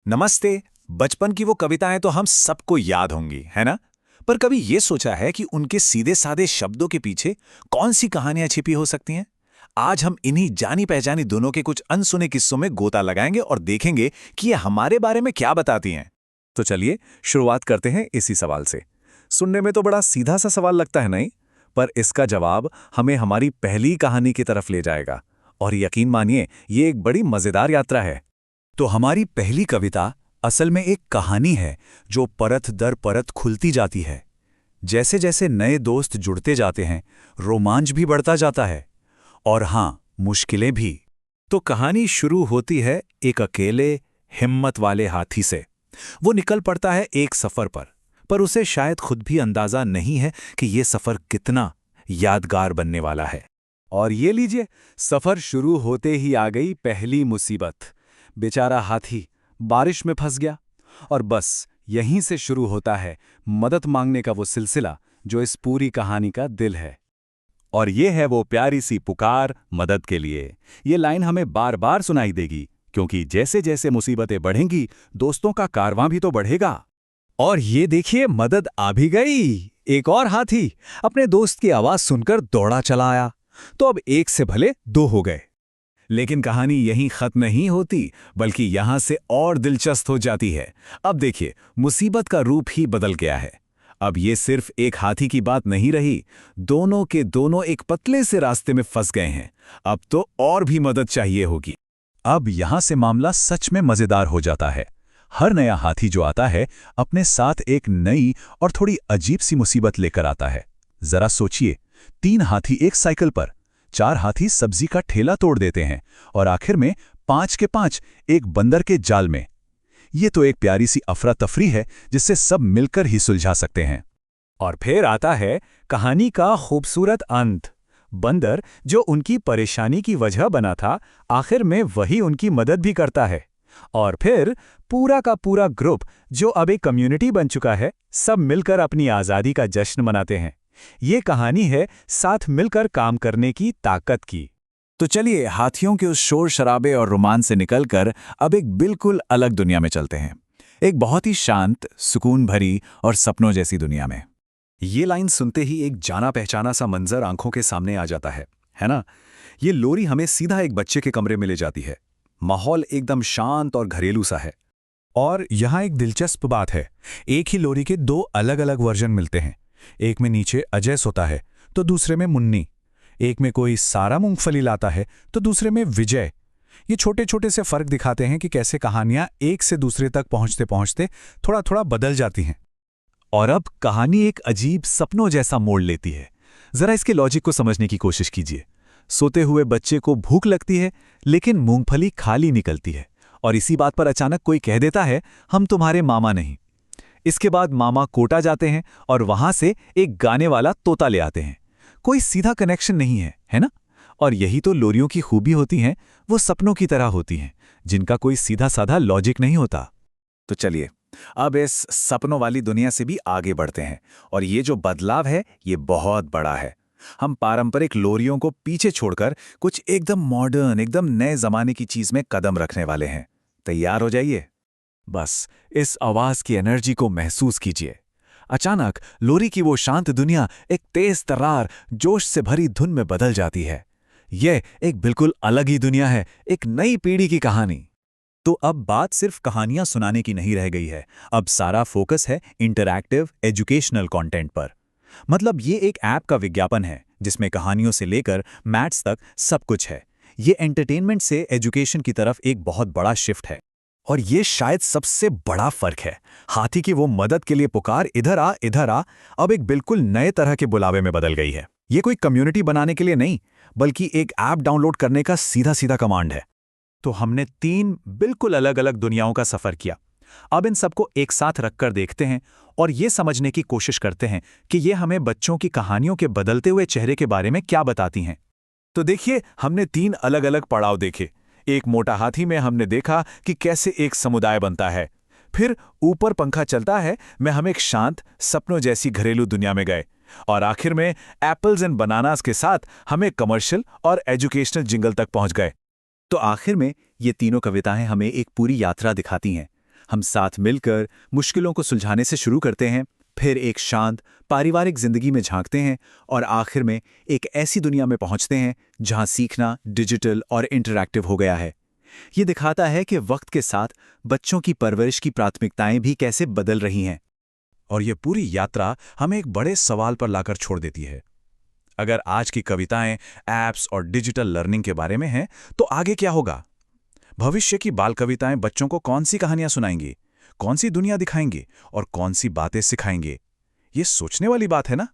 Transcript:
नमस्ते। बचपन की वो कविताएं तो हम सबको याद होंगी, है ना? पर कभी ये सोचा है कि उनके सीधे साधे शब्दों के पीछे कौन सी कहानियां छिपी हो सकती हैं? आज हम इन्हीं जानी पहचानी दोनों के कुछ अनसुने किस्सों में गोता लगाएंगे और देखेंगे कि ये हमारे बारे में क्या बताती हैं। तो चलिए शुरुआत करते हैं इसी सवाल से। सुनने में तो बड़ा सीधा सा सवाल लगता है, नहीं? पर इसका जवाब हमें हमारी पहली कहानी की तरफ ले जाएगा। और यकीन मानिए, ये एक बड़ी मजेदार यात्रा है। तो हमारी पहली कविता असल में एक कहानी है जो परत दर परत खुलती जाती है। जैसे जैसे नए दोस्त जुड़ते जाते हैं, रोमांच भी बढ़ता जाता है। और हाँ, मुश्किलें भी। तो कहानी शुरू होती है एक अकेले हिम्मत वाले हाथी से। वो निकल पड़ता है एक सफर पर उसे शायद खुद भी अंदाजा नहीं है कि ये सफर कितना यादगार बनने वाला है। और ये लीजिए, सफर शुरू होते ही आ गई पहली मुसीबत। बेचारा हाथी बारिश में फंस गया। और बस यहीं से शुरू होता है मदद मांगने का वो सिलसिला जो इस पूरी कहानी का दिल है। और ये है वो प्यारी सी पुकार मदद के लिए। ये लाइन हमें बार बार सुनाई देगी, क्योंकि जैसे जैसे मुसीबतें बढ़ेंगी, दोस्तों का कारवां भी तो बढ़ेगा। और ये देखिए, मदद आ भी गई। एक और हाथी अपने दोस्त की आवाज सुनकर दौड़ा चला आया। तो अब एक से भले दो हो गए। लेकिन कहानी यहीं खत्म नहीं होती, बल्कि यहां से और दिलचस्प हो जाती है। अब देखिए, मुसीबत का रूप ही बदल गया है। अब ये सिर्फ एक हाथी की बात नहीं रही, दोनों के दोनों एक पतले से रास्ते में फंस गए हैं। अब तो और भी मदद चाहिए होगी। अब यहां से मामला सच में मजेदार हो जाता है। हर नया हाथी जो आता है, अपने साथ एक नई और थोड़ी अजीब सी मुसीबत लेकर आता है। जरा सोचिए, 3 हाथी एक साइकिल पर, 4 हाथी सब्जी का ठेला तोड़ देते हैं, और आखिर में 5 के 5 एक बंदर के जाल में। ये तो एक प्यारी सी अफरा तफरी है जिससे सब मिलकर ही सुलझा सकते हैं। और फिर आता है कहानी का खूबसूरत अंत। बंदर, जो उनकी परेशानी की वजह बना था, आखिर में वही उनकी मदद भी करता है। और फिर पूरा का पूरा ग्रुप, जो अब एक कम्युनिटी बन चुका है, सब मिलकर अपनी आज़ादी का जश्न मनाते हैं। ये कहानी है साथ मिलकर काम करने की ताकत की। तो चलिए, हाथियों के उस शोर शराबे और रोमांच से निकलकर अब एक बिल्कुल अलग दुनिया में चलते हैं। एक बहुत ही शांत, सुकून भरी और सपनों जैसी दुनिया में। ये लाइन सुनते ही एक जाना पहचाना सा मंजर आंखों के सामने आ जाता है ना? ये लोरी हमें सीधा एक बच्चे के कमरे में ले जाती है। माहौल एकदम शांत और घरेलू सा है। और यहाँ एक दिलचस्प बात है, एक ही लोरी के 2 अलग अलग वर्जन मिलते हैं। एक में नीचे अजय सोता है, तो दूसरे में मुन्नी। एक में कोई सारा मूंगफली लाता है, तो दूसरे में विजय। ये छोटे छोटे से फर्क दिखाते हैं कि कैसे कहानियां एक से दूसरे तक पहुंचते पहुंचते थोड़ा थोड़ा बदल जाती हैं। और अब कहानी एक अजीब सपनों जैसा मोड़ लेती है। जरा इसके लॉजिक को समझने की कोशिश कीजिए। सोते हुए बच्चे को भूख लगती है, लेकिन मूंगफली खाली निकलती है। और इसी बात पर अचानक कोई कह देता है, हम तुम्हारे मामा नहीं। इसके बाद मामा कोटा जाते हैं और वहां से एक गाने वाला तोता ले आते हैं। कोई सीधा कनेक्शन नहीं है ना? और यही तो लोरियों की खूबी होती हैं, वो सपनों की तरह होती हैं, जिनका कोई सीधा साधा लॉजिक नहीं होता। तो चलिए, अब इस सपनों वाली दुनिया से भी आगे बढ़ते हैं। और ये जो बदलाव है, ये बहुत बड़ा है। हम पारंपरिक लोरियों को पीछे छोड़कर कुछ एकदम मॉडर्न, एकदम नए जमाने की चीज में कदम रखने वाले हैं। तैयार हो जाइए। बस इस आवाज की एनर्जी को महसूस कीजिए। अचानक लोरी की वो शांत दुनिया एक तेज तर्रार, जोश से भरी धुन में बदल जाती है। यह एक बिल्कुल अलग ही दुनिया है, एक नई पीढ़ी की कहानी। तो अब बात सिर्फ कहानियां सुनाने की नहीं रह गई है। अब सारा फोकस है इंटरैक्टिव एजुकेशनल कंटेंट पर। मतलब ये एक ऐप का विज्ञापन है जिसमें कहानियों से लेकर मैथ्स तक सब कुछ है। ये एंटरटेनमेंट से एजुकेशन की तरफ एक बहुत बड़ा शिफ्ट है। और ये शायद सबसे बड़ा फर्क है। हाथी की वो मदद के लिए पुकार, इधर आ इधर आ, अब एक बिल्कुल नए तरह के बुलावे में बदल गई है। ये कोई कम्युनिटी बनाने के लिए नहीं, बल्कि एक ऐप डाउनलोड करने का सीधा सीधा कमांड है। तो हमने 3 बिल्कुल अलग अलग दुनियाओं का सफर किया। अब इन सबको एक साथ रखकर देखते हैं और ये समझने की कोशिश करते हैं कि ये हमें बच्चों की कहानियों के बदलते हुए चेहरे के बारे में क्या बताती हैं। तो देखिए, हमने 3 अलग अलग पड़ाव देखे। एक मोटा हाथी में हमने देखा कि कैसे एक समुदाय बनता है। फिर ऊपर पंखा चलता है में हम एक शांत, सपनों जैसी घरेलू दुनिया में गए। और आखिर में एप्पल्स एंड बनानास के साथ हमें कमर्शियल और एजुकेशनल जिंगल तक पहुंच गए। तो आखिर में ये तीनों कविताएं हमें एक पूरी यात्रा दिखाती हैं। हम साथ मिलकर मुश्किलों को सुलझाने से शुरू करते हैं, फिर एक शांत पारिवारिक जिंदगी में झांकते हैं और आखिर में एक ऐसी दुनिया में पहुंचते हैं जहां सीखना डिजिटल और इंटरैक्टिव हो गया है। ये दिखाता है कि वक्त के साथ बच्चों की परवरिश की प्राथमिकताएं भी कैसे बदल रही हैं। और ये पूरी यात्रा हमें एक बड़े सवाल पर लाकर छोड़ देती है। अगर आज की कविताएं ऐप्स और डिजिटल लर्निंग के बारे में हैं, तो आगे क्या होगा? भविष्य की बाल कविताएं बच्चों को कौन सी कहानियां सुनाएंगी, कौन सी दुनिया दिखाएंगी और कौन सी बातें सिखाएंगे? ये सोचने वाली बात है ना।